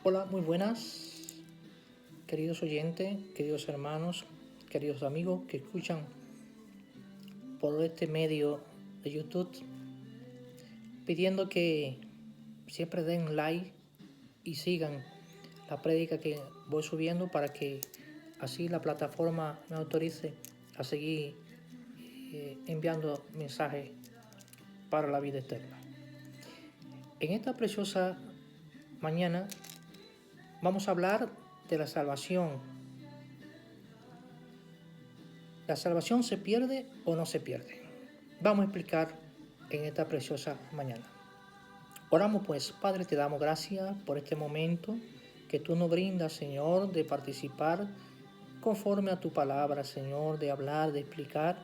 Hola, muy buenas, queridos oyentes, queridos hermanos, queridos amigos que escuchan por este medio de YouTube, pidiendo que siempre den like y sigan la prédica que voy subiendo para que así la plataforma me autorice a seguir enviando mensajes para la vida eterna. En esta preciosa mañana vamos a hablar de la salvación. ¿La salvación se pierde o no se pierde? Vamos a explicar en esta preciosa mañana. Oramos pues, Padre, te damos gracias por este momento que tú nos brindas, Señor, de participar conforme a tu palabra, Señor, de hablar, de explicar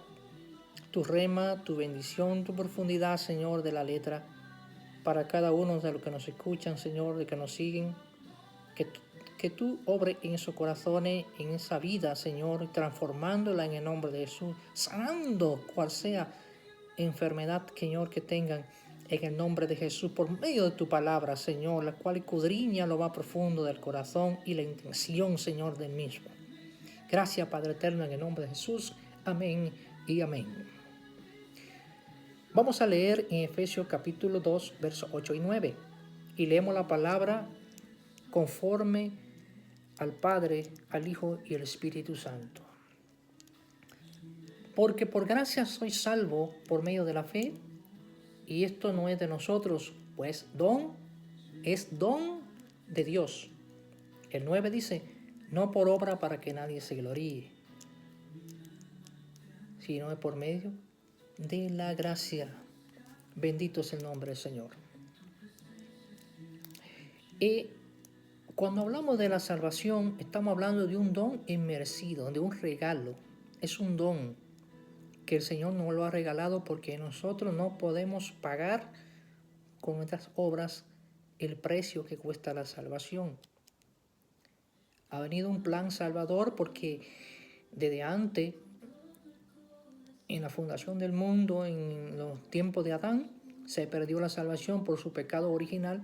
tu rema, tu bendición, tu profundidad, Señor, de la letra para cada uno de los que nos escuchan, Señor, de que nos siguen, que tú obres en esos corazones, en esa vida, Señor, transformándola en el nombre de Jesús, sanando cual sea enfermedad, Señor, que tengan en el nombre de Jesús, por medio de tu palabra, Señor, la cual escudriña lo más profundo del corazón y la intención, Señor, del mismo. Gracias, Padre eterno, en el nombre de Jesús. Amén y amén. Vamos a leer en Efesios capítulo 2, versos 8 y 9. Y leemos la palabra conforme al Padre, al Hijo y al Espíritu Santo. Porque por gracia soy salvo por medio de la fe, y esto no es de nosotros, pues es don de Dios. El 9 dice, no por obra para que nadie se gloríe, sino es por medio de la gracia. Bendito es el nombre del Señor. Y cuando hablamos de la salvación, estamos hablando de un don inmerecido, de un regalo. Es un don que el Señor nos lo ha regalado porque nosotros no podemos pagar con nuestras obras el precio que cuesta la salvación. Ha venido un plan salvador porque desde antes, en la fundación del mundo, en los tiempos de Adán, se perdió la salvación por su pecado original.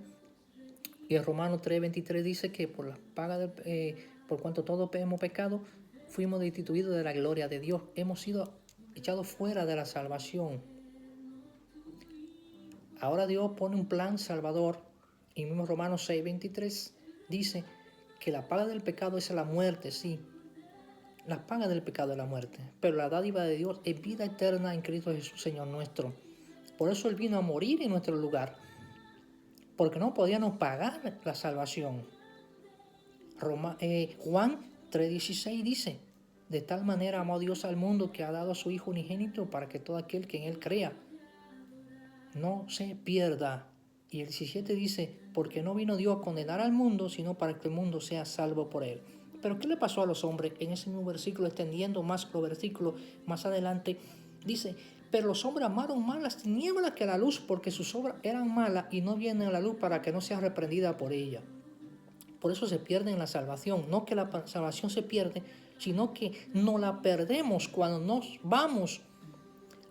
Y el Romanos 3:23 dice que por cuanto todos hemos pecado, fuimos destituidos de la gloria de Dios. Hemos sido echados fuera de la salvación. Ahora Dios pone un plan salvador. Y mismo Romanos 6:23 dice que la paga del pecado es la muerte, sí. La paga del pecado es la muerte. Pero la dádiva de Dios es vida eterna en Cristo Jesús, Señor nuestro. Por eso Él vino a morir en nuestro lugar. Porque no podíamos pagar la salvación. Juan 3:16 dice, de tal manera amó Dios al mundo que ha dado a su Hijo unigénito para que todo aquel que en Él crea no se pierda. Y el 17 dice, porque no vino Dios a condenar al mundo, sino para que el mundo sea salvo por Él. Pero ¿qué le pasó a los hombres? En ese mismo versículo, extendiendo más los versículos más adelante, dice, pero los hombres amaron más las tinieblas que la luz, porque sus obras eran malas y no vienen a la luz para que no sea reprendida por ella. Por eso se pierde en la salvación. No que la salvación se pierde, sino que no la perdemos cuando nos vamos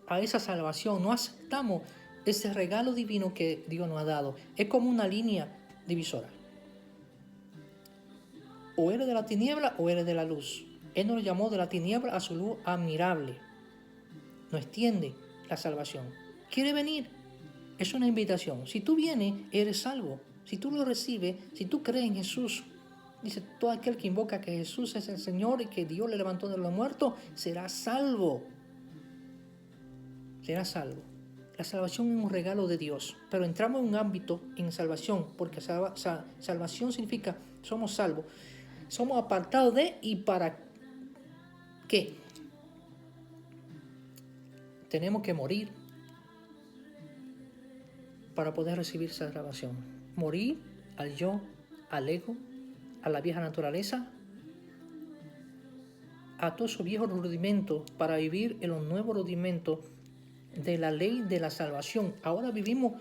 a esa salvación. No aceptamos ese regalo divino que Dios nos ha dado. Es como una línea divisora. O eres de la tiniebla o eres de la luz. Él nos llamó de la tiniebla a su luz admirable. Nos extiende la salvación. ¿Quiere venir? Es una invitación. Si tú vienes, eres salvo. Si tú lo recibes, si tú crees en Jesús, dice, todo aquel que invoca que Jesús es el Señor y que Dios le levantó de los muertos, será salvo. Será salvo. La salvación es un regalo de Dios, pero entramos en un ámbito en salvación, porque salvación significa somos salvos. Somos apartados de y para qué. Tenemos que morir para poder recibir esa salvación. Morir al yo, al ego, a la vieja naturaleza, a todos esos viejos rudimentos para vivir en los nuevos rudimentos de la ley de la salvación. Ahora vivimos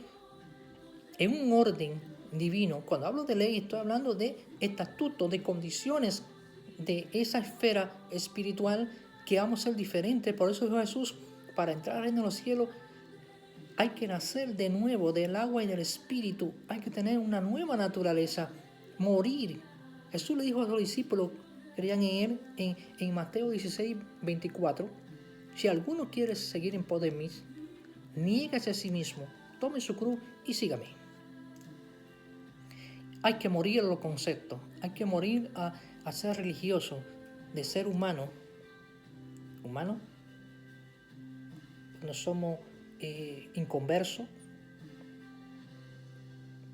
en un orden divino. Cuando hablo de ley, estoy hablando de estatutos, de condiciones de esa esfera espiritual que vamos a ser diferentes. Por eso dijo Jesús, para entrar al reino de los cielos hay que nacer de nuevo del agua y del espíritu. Hay que tener una nueva naturaleza. morir. Jesús le dijo a los discípulos que creían en él en Mateo 16, 24, si alguno quiere seguir en pos de mí, niégase a sí mismo, tome su cruz y sígame. Hay que morir a los conceptos, hay que morir a ser religioso, de ser humano. Humano, no somos inconversos,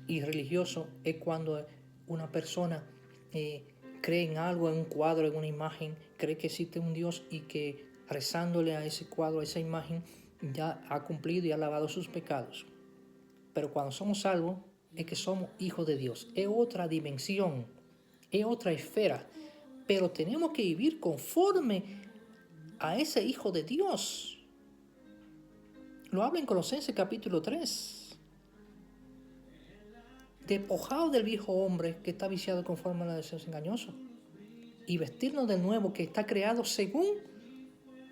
y religioso es cuando una persona cree en algo, en un cuadro, en una imagen, cree que existe un Dios y que rezándole a ese cuadro, a esa imagen, ya ha cumplido y ha lavado sus pecados. Pero cuando somos salvos es que somos hijos de Dios. Es otra dimensión, es otra esfera. Pero tenemos que vivir conforme a ese Hijo de Dios. Lo habla en Colosenses capítulo 3. Despojado del viejo hombre que está viciado conforme a los deseos engañosos y vestirnos del nuevo que está creado según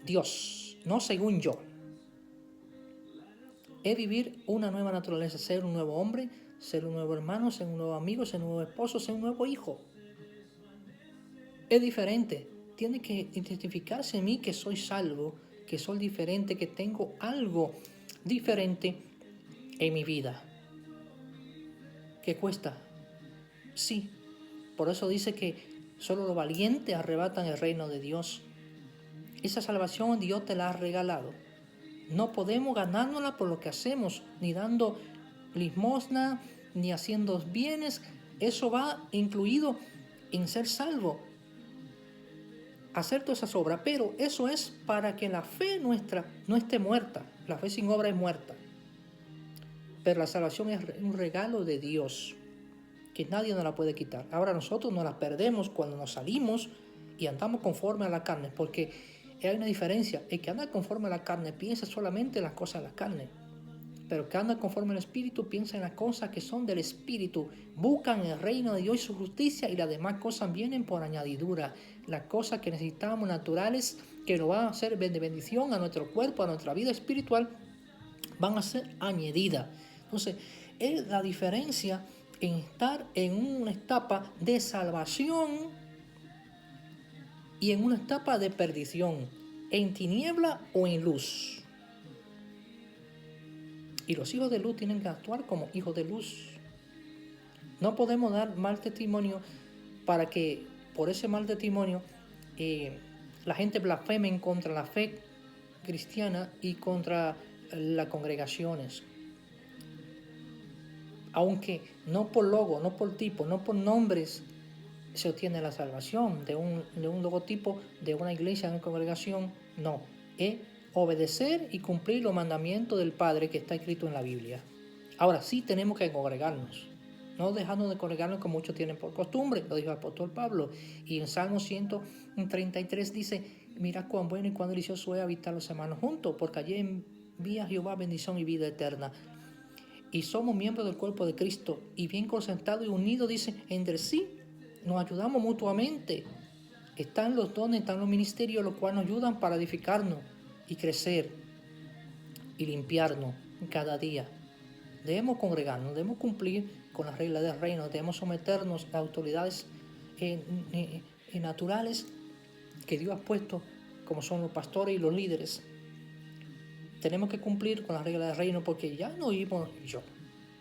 Dios, no según yo. Es vivir una nueva naturaleza, ser un nuevo hombre, ser un nuevo hermano, ser un nuevo amigo, ser un nuevo esposo, ser un nuevo hijo. Es diferente. Tiene que identificarse en mí que soy salvo, que soy diferente, que tengo algo diferente en mi vida. ¿Qué cuesta? Sí. Por eso dice que solo los valientes arrebatan el reino de Dios. Esa salvación Dios te la ha regalado. No podemos ganárnosla por lo que hacemos, ni dando limosna, ni haciendo bienes. Eso va incluido en ser salvo. Hacer todas esas obras, pero eso es para que la fe nuestra no esté muerta. La fe sin obra es muerta. Pero la salvación es un regalo de Dios, que nadie nos la puede quitar. Ahora nosotros nos la perdemos cuando nos salimos y andamos conforme a la carne, porque hay una diferencia. El que anda conforme a la carne piensa solamente en las cosas de la carne, pero el que anda conforme al Espíritu piensa en las cosas que son del Espíritu. Buscan el reino de Dios y su justicia, y las demás cosas vienen por añadidura. Las cosas que necesitamos naturales, que nos van a hacer de bendición a nuestro cuerpo, a nuestra vida espiritual, van a ser añadidas. Entonces, es la diferencia en estar en una etapa de salvación y en una etapa de perdición, en tiniebla o en luz. Y los hijos de luz tienen que actuar como hijos de luz. No podemos dar mal testimonio para que por ese mal testimonio la gente blasfeme contra la fe cristiana y contra las congregaciones. Aunque no por logo, no por tipo, no por nombres se obtiene la salvación de un logotipo, de una iglesia, de una congregación, no. Es obedecer y cumplir los mandamientos del Padre que está escrito en la Biblia. Ahora sí tenemos que congregarnos, no dejarnos de congregarnos como muchos tienen por costumbre, lo dijo el apóstol Pablo. Y en Salmo 133 dice, mira cuán bueno y cuán delicioso es habitar los hermanos juntos, porque allí envía Jehová bendición y vida eterna. Y somos miembros del cuerpo de Cristo, y bien concertados y unidos, dice, entre sí, nos ayudamos mutuamente. Están los dones, están los ministerios, los cuales nos ayudan para edificarnos y crecer y limpiarnos cada día. Debemos congregarnos, debemos cumplir con las reglas del reino, debemos someternos a autoridades naturales que Dios ha puesto, como son los pastores y los líderes. Tenemos que cumplir con las reglas del reino, porque ya no vivo yo,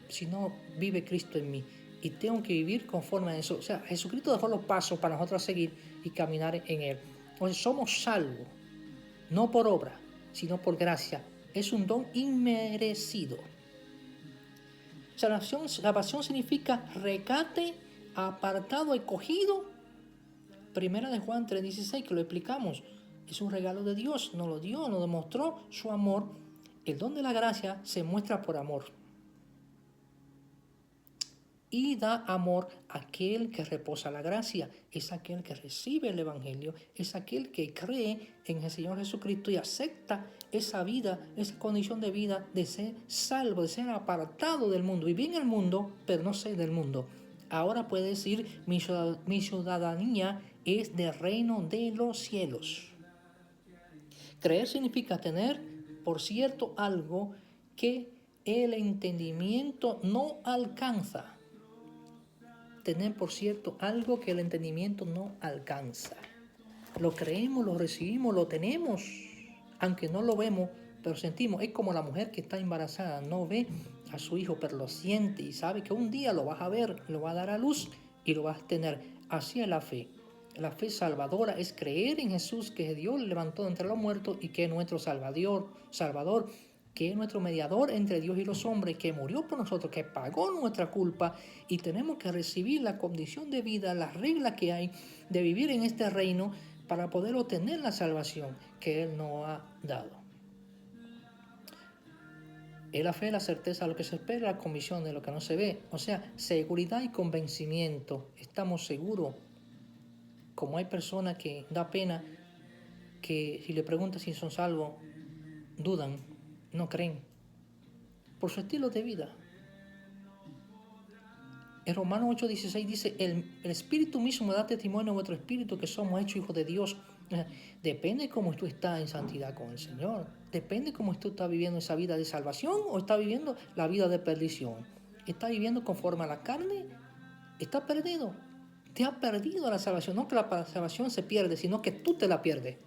sino vive Cristo en mí. Y tengo que vivir conforme a eso. O sea, Jesucristo dejó los pasos para nosotros seguir y caminar en Él. Entonces somos salvos, no por obra, sino por gracia. Es un don inmerecido. Salvación significa rescate, apartado, escogido. Primera de Juan 3:16, que lo explicamos. Es un regalo de Dios, nos lo dio, nos demostró su amor. El don de la gracia se muestra por amor. Y da amor a aquel que reposa la gracia, es aquel que recibe el Evangelio, es aquel que cree en el Señor Jesucristo y acepta esa vida, esa condición de vida de ser salvo, de ser apartado del mundo. Viví en el mundo, pero no soy del mundo. Ahora puede decir, mi ciudadanía es del reino de los cielos. Creer significa tener, por cierto, algo que el entendimiento no alcanza. tener por cierto algo que el entendimiento no alcanza. Lo creemos, lo recibimos, lo tenemos, aunque no lo vemos, pero sentimos. Es como la mujer que está embarazada, no ve a su hijo, pero lo siente y sabe que un día lo vas a ver, lo va a dar a luz y lo vas a tener. Así es la fe. La fe salvadora es creer en Jesús, que Dios le levantó de entre los muertos y que es nuestro Salvador, que es nuestro mediador entre Dios y los hombres, que murió por nosotros, que pagó nuestra culpa, y tenemos que recibir la condición de vida, las reglas que hay de vivir en este reino para poder obtener la salvación que Él nos ha dado. Es la fe, la certeza de lo que se espera, la convicción de lo que no se ve. O sea, seguridad y convencimiento. Estamos seguros. Como hay personas que da pena que si le preguntas si son salvos, dudan, no creen, por su estilo de vida. En Romanos 8:16 dice, el Espíritu mismo da testimonio a vuestro espíritu que somos hechos hijos de Dios. Depende cómo tú estás en santidad con el Señor. Depende cómo tú estás viviendo esa vida de salvación o estás viviendo la vida de perdición. ¿Estás viviendo conforme a la carne? ¿Estás perdido? Te has perdido la salvación. No que la salvación se pierde, sino que tú te la pierdes.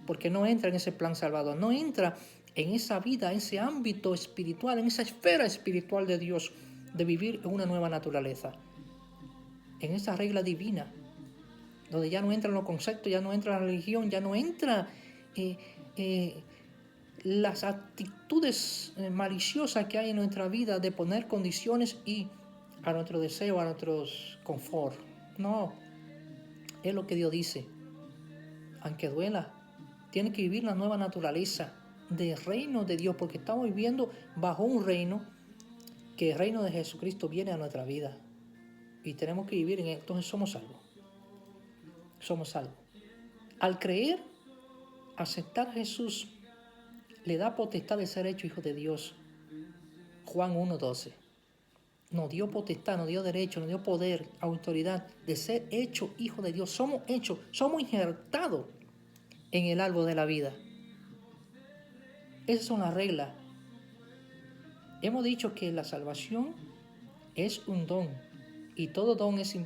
Porque no entra en ese plan salvador. No entra en esa vida, en ese ámbito espiritual, en esa esfera espiritual de Dios, de vivir en una nueva naturaleza. En esa regla divina, donde ya no entran los conceptos, ya no entra la religión, ya no entra las actitudes maliciosas que hay en nuestra vida de poner condiciones y a nuestro deseo, a nuestro confort. No, es lo que Dios dice. Aunque duela, tiene que vivir la nueva naturaleza del reino de Dios, porque estamos viviendo bajo un reino, que el reino de Jesucristo viene a nuestra vida y tenemos que vivir en él. Entonces somos salvos. Somos salvos. Al creer, aceptar a Jesús, le da potestad de ser hecho hijo de Dios. Juan 1:12. Nos dio potestad, nos dio derecho, nos dio poder, autoridad de ser hecho hijo de Dios. Somos hechos, somos injertados en el árbol de la vida. Esas son las reglas. Hemos dicho que la salvación es un don y todo don es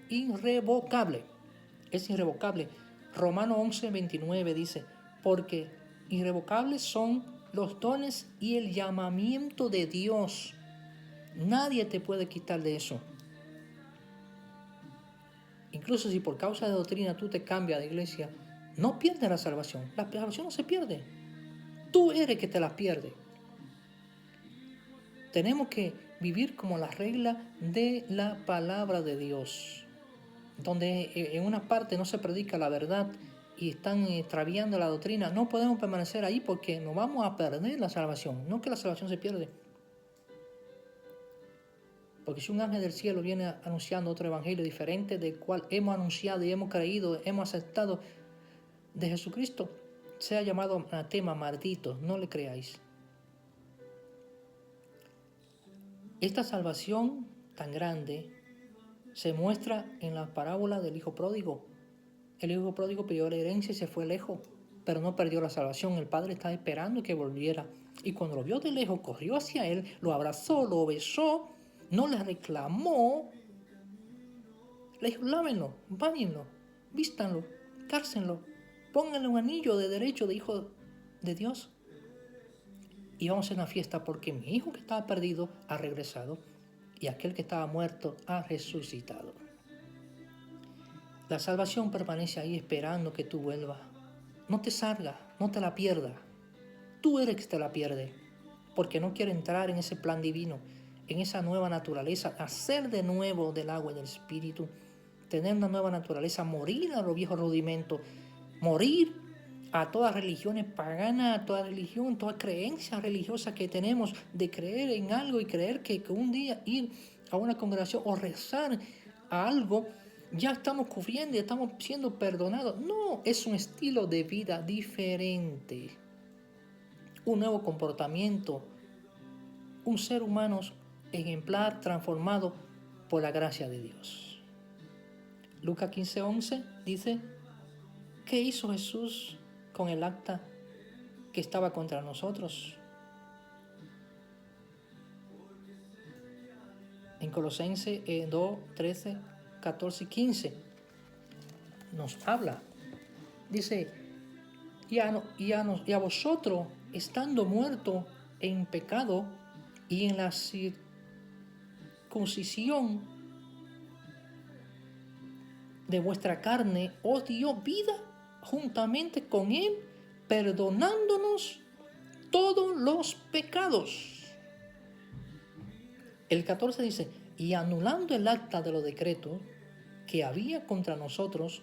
irrevocable. Es irrevocable. Romanos 11:29 dice, porque irrevocables son los dones y el llamamiento de Dios. Nadie te puede quitar de eso. Incluso si por causa de doctrina tú te cambias de iglesia, no pierdes la salvación. La salvación no se pierde. Tú eres que te la pierdes. Tenemos que vivir como la regla de la palabra de Dios, donde en una parte no se predica la verdad y están extraviando la doctrina. No podemos permanecer ahí porque nos vamos a perder la salvación. No que la salvación se pierde. Porque si un ángel del cielo viene anunciando otro evangelio diferente del cual hemos anunciado y hemos creído, hemos aceptado de Jesucristo, sea llamado anatema, maldito, no le creáis. Esta salvación tan grande se muestra en la parábola del hijo pródigo. El hijo pródigo pidió la herencia y se fue lejos, pero no perdió la salvación. El padre estaba esperando que volviera. Y cuando lo vio de lejos, corrió hacia él, lo abrazó, lo besó, no le reclamó. Le dijo, lávenlo, báñenlo, vístanlo, cárcenlo, pónganle un anillo de derecho de hijo de Dios. Y vamos a hacer una fiesta porque mi hijo que estaba perdido ha regresado y aquel que estaba muerto ha resucitado. La salvación permanece ahí esperando que tú vuelvas. No te salgas, no te la pierdas. Tú eres que te la pierdes porque no quieres entrar en ese plan divino, en esa nueva naturaleza, hacer de nuevo del agua y del espíritu, tener una nueva naturaleza, morir a los viejos rudimentos, morir a todas religiones paganas, a toda religión, toda creencia religiosa que tenemos de creer en algo y creer que un día ir a una congregación o rezar a algo, ya estamos cubriendo, ya estamos siendo perdonados. No, es un estilo de vida diferente, un nuevo comportamiento, un ser humano ejemplar transformado por la gracia de Dios. Lucas 15:11 dice, ¿qué hizo Jesús con el acta que estaba contra nosotros? En Colosenses 2, 13, 14 y 15 nos habla. Dice, y a vosotros, estando muertos en pecado y en la circuncisión de vuestra carne, os dio vida juntamente con él, perdonándonos todos los pecados. El 14 dice, y anulando el acta de los decretos que había contra nosotros,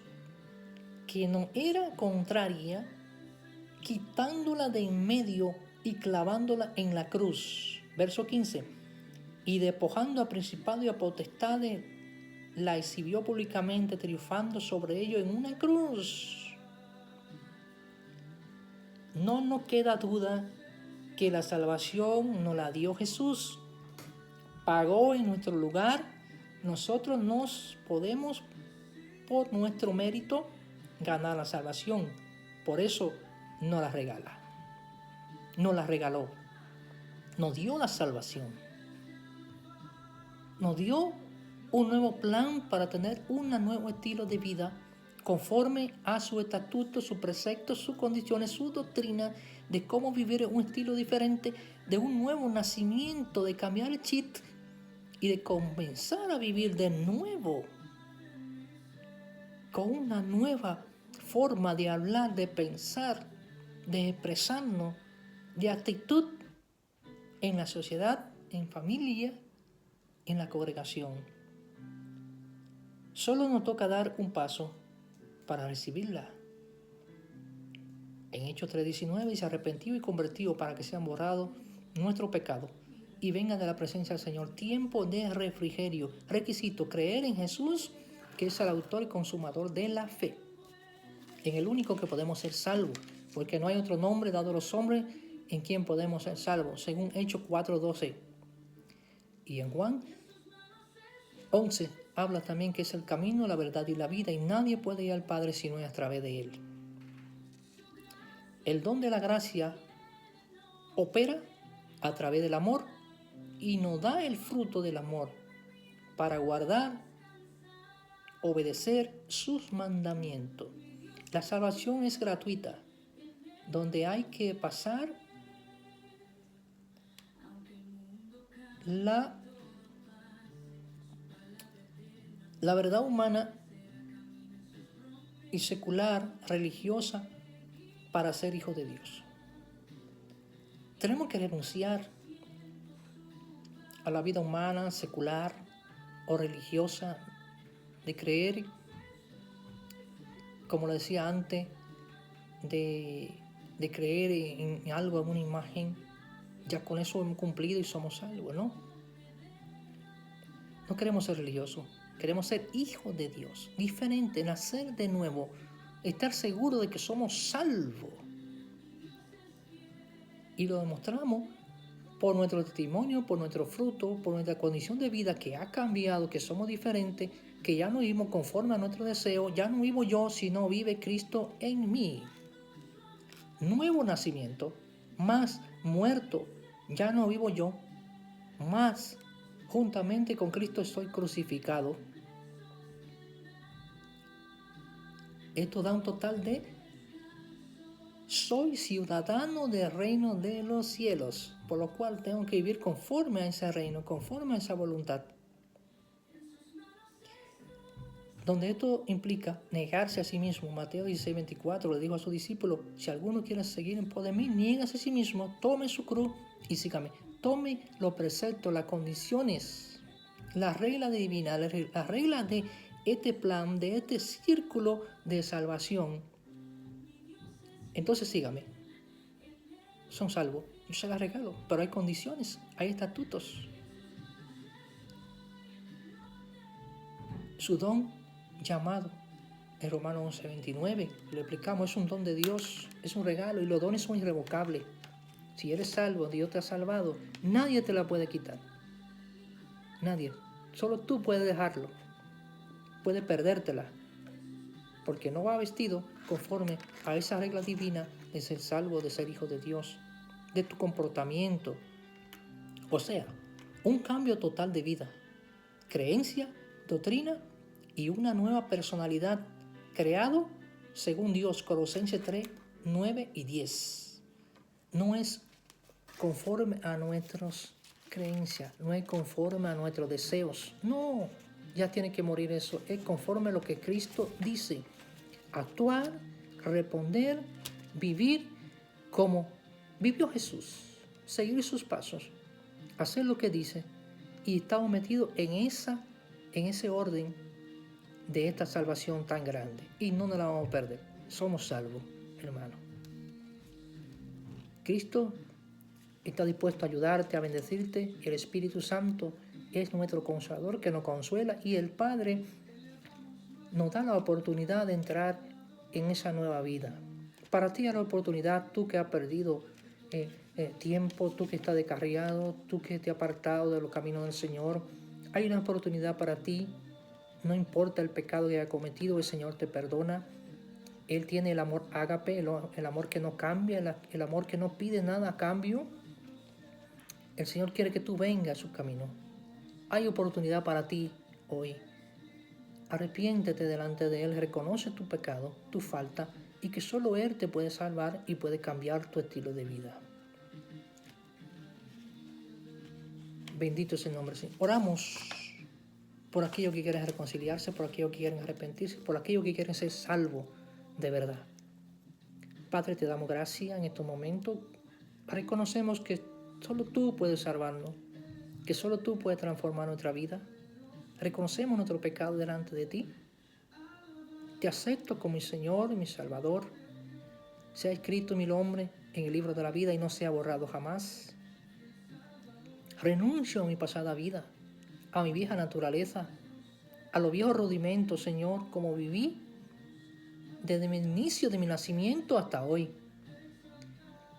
que no era contraria, quitándola de en medio y clavándola en la cruz. Verso 15, y despojando a principados y a potestades, la exhibió públicamente, triunfando sobre ellos en una cruz. No nos queda duda que la salvación nos la dio Jesús. Pagó en nuestro lugar. Nosotros nos podemos, por nuestro mérito, ganar la salvación. Por eso nos la regala. Nos la regaló. Nos dio la salvación. Nos dio un nuevo plan para tener un nuevo estilo de vida conforme a su estatuto, sus preceptos, sus condiciones, su doctrina de cómo vivir un estilo diferente, de un nuevo nacimiento, de cambiar el chip y de comenzar a vivir de nuevo con una nueva forma de hablar, de pensar, de expresarnos, de actitud en la sociedad, en familia, en la congregación. Solo nos toca dar un paso para recibirla. En Hechos 3:19 dice, arrepentido y convertido para que sean borrados nuestros pecados y vengan de la presencia del Señor. Tiempo de refrigerio. Requisito, creer en Jesús, que es el autor y consumador de la fe. En el único que podemos ser salvos, porque no hay otro nombre dado a los hombres en quien podemos ser salvos, según Hechos 4:12. Y en Juan 11 habla también que es el camino, la verdad y la vida, y nadie puede ir al Padre si no es a través de él. El don de la gracia opera a través del amor y nos da el fruto del amor para guardar, obedecer sus mandamientos. La salvación es gratuita, donde hay que pasar la verdad humana y secular, religiosa, para ser hijos de Dios. Tenemos que renunciar a la vida humana, secular o religiosa, de creer, como lo decía antes, de creer en algo, en una imagen. Ya con eso hemos cumplido y somos salvos, ¿no? No queremos ser religiosos, queremos ser hijos de Dios, diferente, nacer de nuevo, estar seguros de que somos salvos. Y lo demostramos por nuestro testimonio, por nuestro fruto, por nuestra condición de vida que ha cambiado, que somos diferentes, que ya no vivimos conforme a nuestro deseo, ya no vivo yo, sino vive Cristo en mí. Nuevo nacimiento, más muerto, ya no vivo yo, más juntamente con Cristo estoy crucificado. Esto da un total de soy ciudadano del reino de los cielos, por lo cual tengo que vivir conforme a ese reino, conforme a esa voluntad. Donde esto implica negarse a sí mismo. Mateo 16:24 le dijo a sus discípulos, si alguno quiere seguir en pos de mí, niégase a sí mismo, tome su cruz y sígame. Tome los preceptos, las condiciones, las reglas divinas, las reglas de este plan, de este círculo de salvación. Entonces sígame. Son salvos. Yo se las regalo, pero hay condiciones, hay estatutos. Su don llamado en Romanos 11:29, lo explicamos, es un don de Dios, es un regalo y los dones son irrevocables. Si eres salvo, Dios te ha salvado, nadie te la puede quitar. Nadie. Solo tú puedes dejarlo. Puedes perdértela. Porque no va vestido conforme a esa regla divina de ser salvo, de ser hijo de Dios, de tu comportamiento. O sea, un cambio total de vida. creencia, doctrina y una nueva personalidad creado según Dios. Colosenses 3, 9 y 10. No es conforme a nuestras creencias, no es conforme a nuestros deseos. No, ya tiene que morir eso. Es conforme a lo que Cristo dice. Actuar, responder, vivir como vivió Jesús. Seguir sus pasos, hacer lo que dice. Y estamos metidos en ese orden de esta salvación tan grande. Y no nos la vamos a perder. Somos salvos, hermano. Cristo está dispuesto a ayudarte, a bendecirte. El Espíritu Santo es nuestro consolador que nos consuela. Y el Padre nos da la oportunidad de entrar en esa nueva vida. Para ti hay la oportunidad, tú que has perdido tiempo, tú que estás descarriado, tú que te has apartado de los caminos del Señor. Hay una oportunidad para ti. No importa el pecado que hayas cometido, el Señor te perdona. Él tiene el amor ágape, el amor que no cambia, el amor que no pide nada a cambio. El Señor quiere que tú vengas a su camino. Hay oportunidad para ti hoy. Arrepiéntete delante de Él, reconoce tu pecado, tu falta, y que solo Él te puede salvar y puede cambiar tu estilo de vida. Bendito es el nombre del Señor. Oramos por aquellos que quieren reconciliarse, por aquellos que quieren arrepentirse, por aquellos que quieren ser salvos de verdad. Padre, te damos gracias en estos momentos. Reconocemos que solo tú puedes salvarnos, que solo tú puedes transformar nuestra vida. Reconocemos nuestro pecado delante de ti. Te acepto como mi Señor y mi Salvador. Sea escrito mi nombre en el libro de la vida y no sea borrado jamás. Renuncio a mi pasada vida, a mi vieja naturaleza, a los viejos rudimentos, Señor, como viví desde el inicio de mi nacimiento hasta hoy.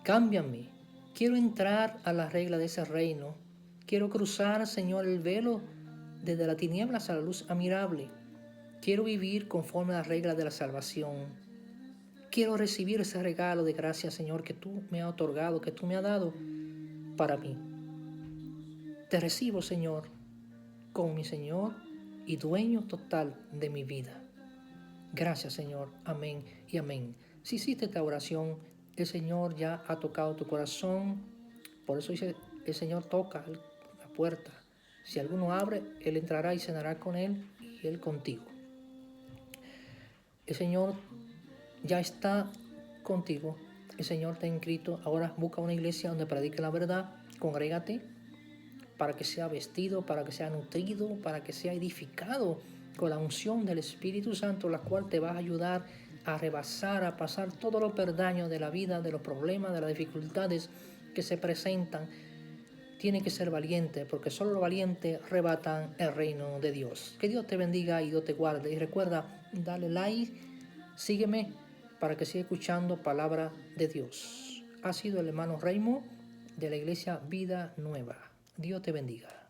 Cámbiame. Quiero entrar a la regla de ese reino. Quiero cruzar, Señor, el velo desde la tiniebla a la luz admirable. Quiero vivir conforme a la regla de la salvación. Quiero recibir ese regalo de gracia, Señor, que tú me has otorgado, que tú me has dado para mí. Te recibo, Señor, como mi Señor y dueño total de mi vida. Gracias, Señor. Amén y amén. Si hiciste esta oración, el Señor ya ha tocado tu corazón. Por eso dice, el Señor toca la puerta. Si alguno abre, Él entrará y cenará con Él y Él contigo. El Señor ya está contigo. El Señor te ha inscrito. Ahora busca una iglesia donde predique la verdad. Congrégate para que sea vestido, para que sea nutrido, para que sea edificado con la unción del Espíritu Santo, la cual te va a ayudar a rebasar, a pasar todos los perdaños de la vida, de los problemas, de las dificultades que se presentan. Tiene que ser valiente, porque solo los valientes arrebatan el reino de Dios. Que Dios te bendiga y Dios te guarde. Y recuerda, dale like, sígueme para que siga escuchando palabra de Dios. Ha sido el hermano Raymond de la iglesia Vida Nueva. Dios te bendiga.